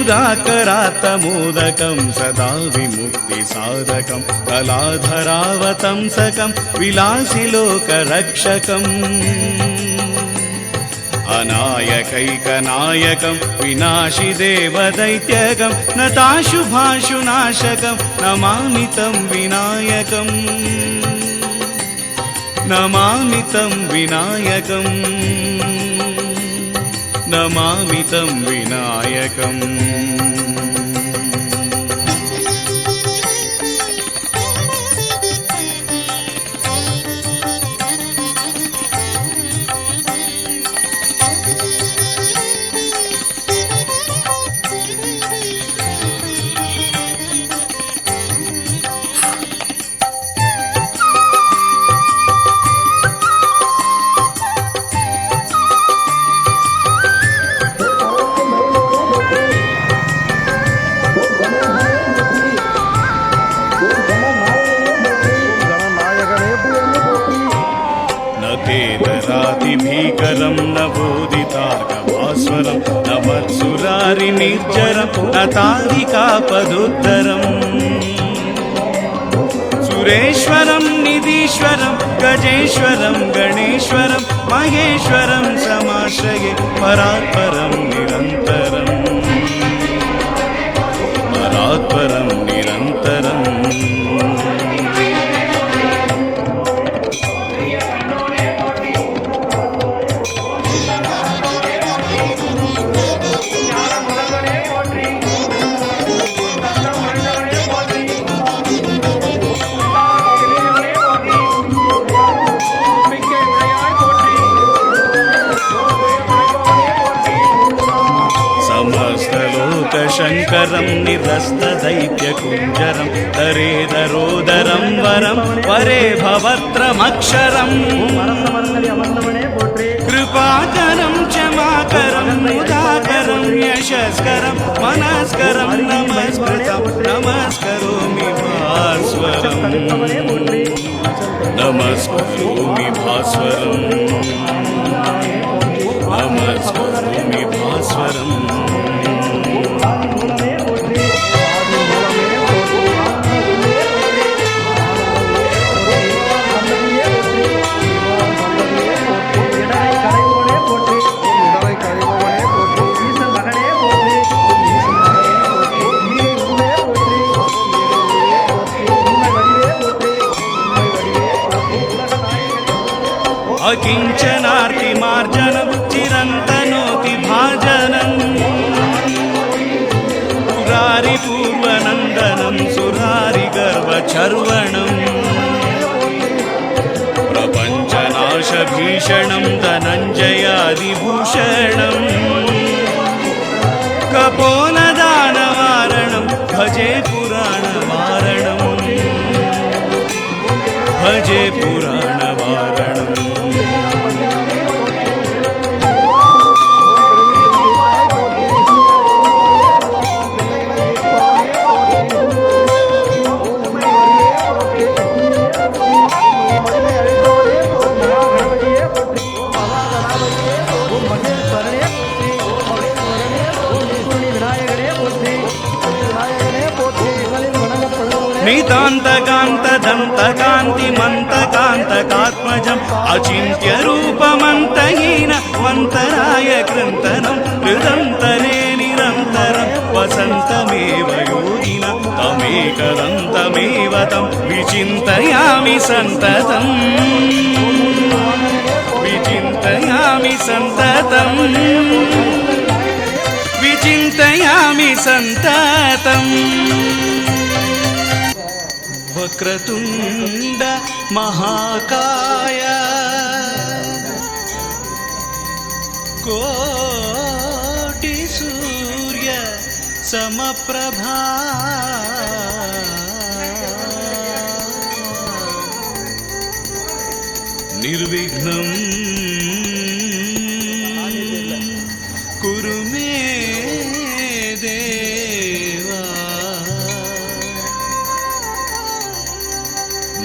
मुदाकरात्तमोदकं सदा विमुक्तिसाधकं कलाधरावतंसकं विलासिलोकरक्षकम् अनायकैकनायकं विनाशि देवदैत्यकं नताशुभाशुनाशकं नमामि तं विनायकं नमामि तं विनायकं नमामि तं विनायकम् भीकरं न बोधितार्कभास्वरं न मत्सुरारिनिर्जरं न तारिकापदुद्धरम् सुरेश्वरं निधीश्वरं गजेश्वरं गणेश्वरं महेश्वरं समाश्रये परात्परं निरन्तरं परात्परं निरन्तरम् शङ्करं निरस्तदैत्यकुञ्जरं दरेदरोदरं वरं वरे भवत्रमक्षरम् कृपाकरं क्षमाकरं मुदाकरं यशस्करं मनस्करं नमस्कृतं नमस्करोमि भास्वरं नमस्करोमि भास्वरं नमस्करोमि भास्वरम् अकिञ्चनार्तिमार्जनं चिरन्तनोति भाजनं सुरारिपूर्वनन्दनं सुरारिगर्वचर्वणं प्रपञ्चनाशभीषणं धनञ्जयादिभूषणं कपोलदानवारणं भजे पुराणवारणं भजे पुराणवारणम् नितान्तकान्तदन्तकान्तिमन्तकान्तकात्मजम् अचिन्त्यरूपमन्तहीनमन्तराय कृन्तनं हृदन्तरे निरन्तरं वसन्तमेव योगिन तमेकदन्तमेव तं विचिन्तयामि सन्ततं विचिन्तयामि सन्ततं विचिन्तयामि सन्ततम् वक्रतुण्ड महाकाय कोटि सूर्य समप्रभा निर्विघ्नं कुरु मे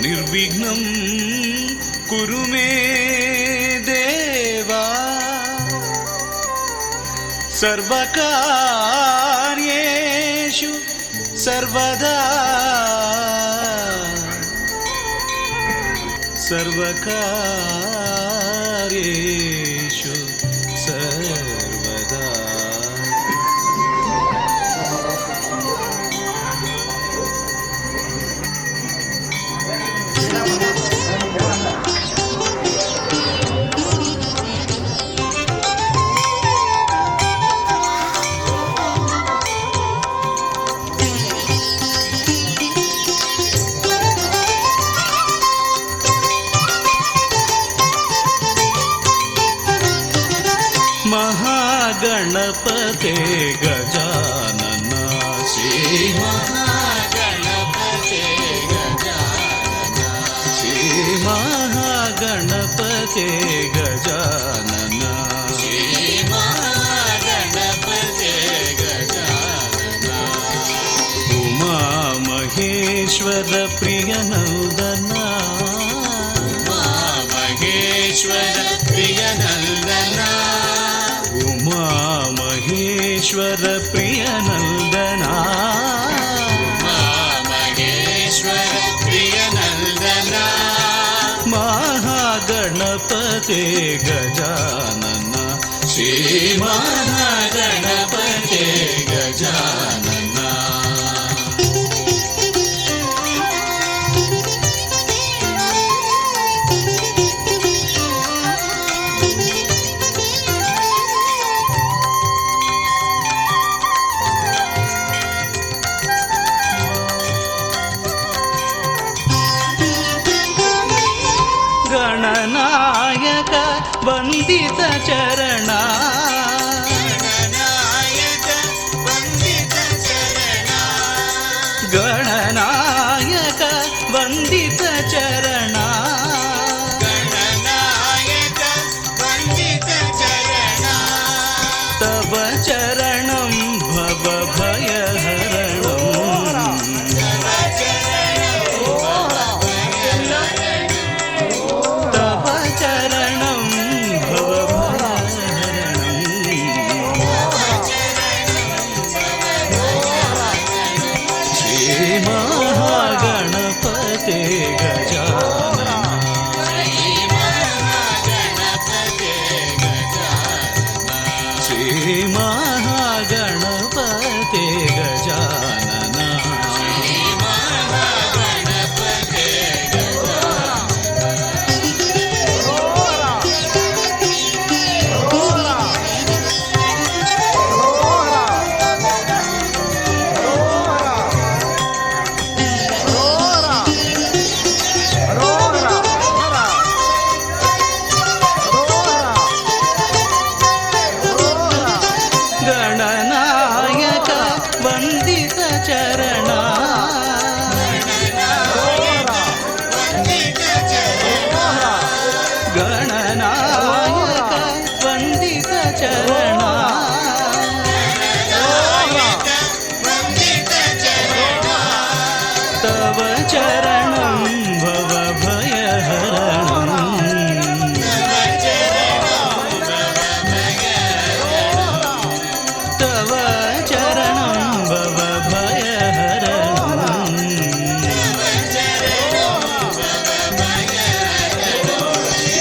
निर्विघ्नं कुरु मे देवा सर्वकार्ये सर्वदा सर्वकार्येषु सर्वदा महागणपते गजानन श्री महागणपते गजानन श्री महागणपते गजानन श्री महागणपते गजानन उमा महेश्वर प्रियनन्दना उमा महेश्वर प्रियनन्दना उमा महेश्वर प्रियनन्दना उमा महेश्वर प्रियनन्दना महागणपते गजानन श्री महागणपते गजानन गणनायक वंदित चरणा गणनायक वंदित चरणा गणनायक वंदित चरणा गणनायक वंदित चरणा तव चरणं भव भयहरणं महागणपते गजानन श्री महागणपते गजानन गणनायक वंदित चरणा गणनायक वंदित चरणा तव चरणं भव भयहरणं तव चरणं भव भयहरणं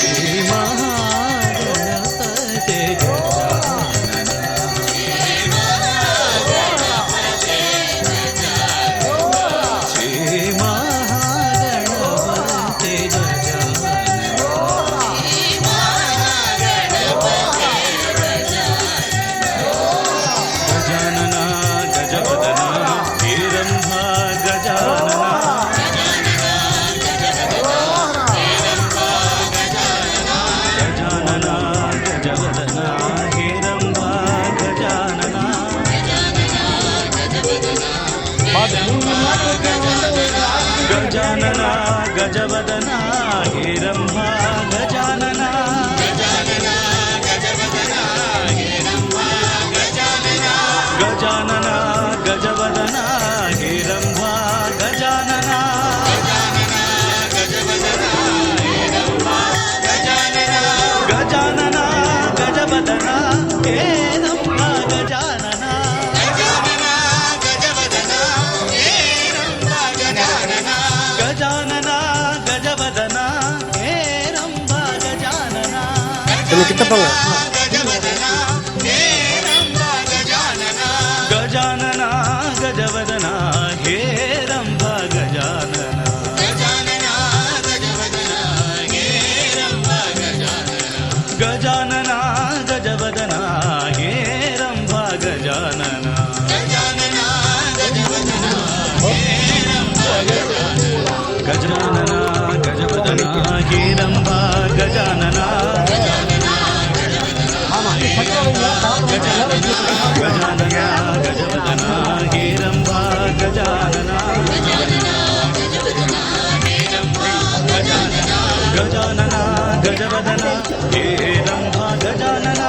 श्री महागणपते गजानन श्री महागणपते गजानन गजवदना हिरंभा गजानना गजानना गजवदना हिरंभा गजानना गजानना गजवदना हिरंभा गजानना गजानना गजवदना हिरंभा गजानना गजानना गजवदना हिरंभा गजानना கொஞ்சம் கிட்ட போங்க. ಗಜಾನನ ಗಜವದನ ಹೇ ರಂಭ ಗಜಾನನ ಗಜಾನನ ಗಜವದನ ಹೇ ರಂಭ ಗಜಾನನ ಗಜಾನನ ಗಜವದನ ಹೇ ರಂಭ ಗಜಾನನ ಗಜಾನನ ಗಜವದನ ಹೇ ರಂಭ ಗಜಾನನ ಗಜಾನನ ಗಜವದನ ಹೇ ರಂಭ ಗಜಾನನ ಗಜಾನನ ಗಜವದನ ಹೇ ರಂಭ ಗಜಾನನ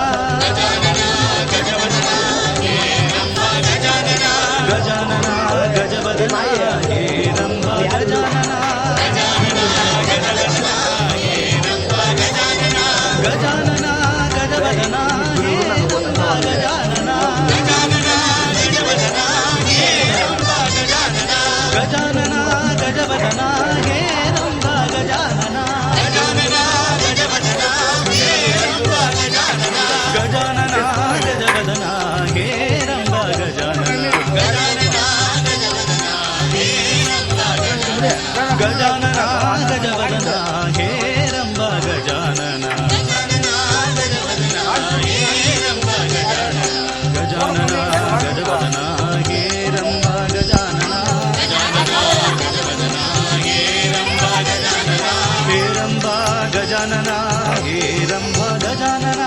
ಗಜಾನನ ಗಜವದನ ಹೇ ರಂಭ ಗಜಾನನ ಗಜಾನನ ಗಜವದನ ಹೇ ರಂಭ ಗಜಾನನ ಗಜಾನನ ಗಜವದನ ಹೇ ರಂಭ ಗಜಾನನ ಗಜಾನನ ಗಜವದನ ಹೇ ರಂಭ ಗಜಾನನ ಗಜಾನನ ಗಜವದನ ಹೇ ರಂಭ ಗಜಾನನ ಹೇ ರಂಭ ಗಜಾನನ ಹೇ ರಂಭ ಗಜಾನನ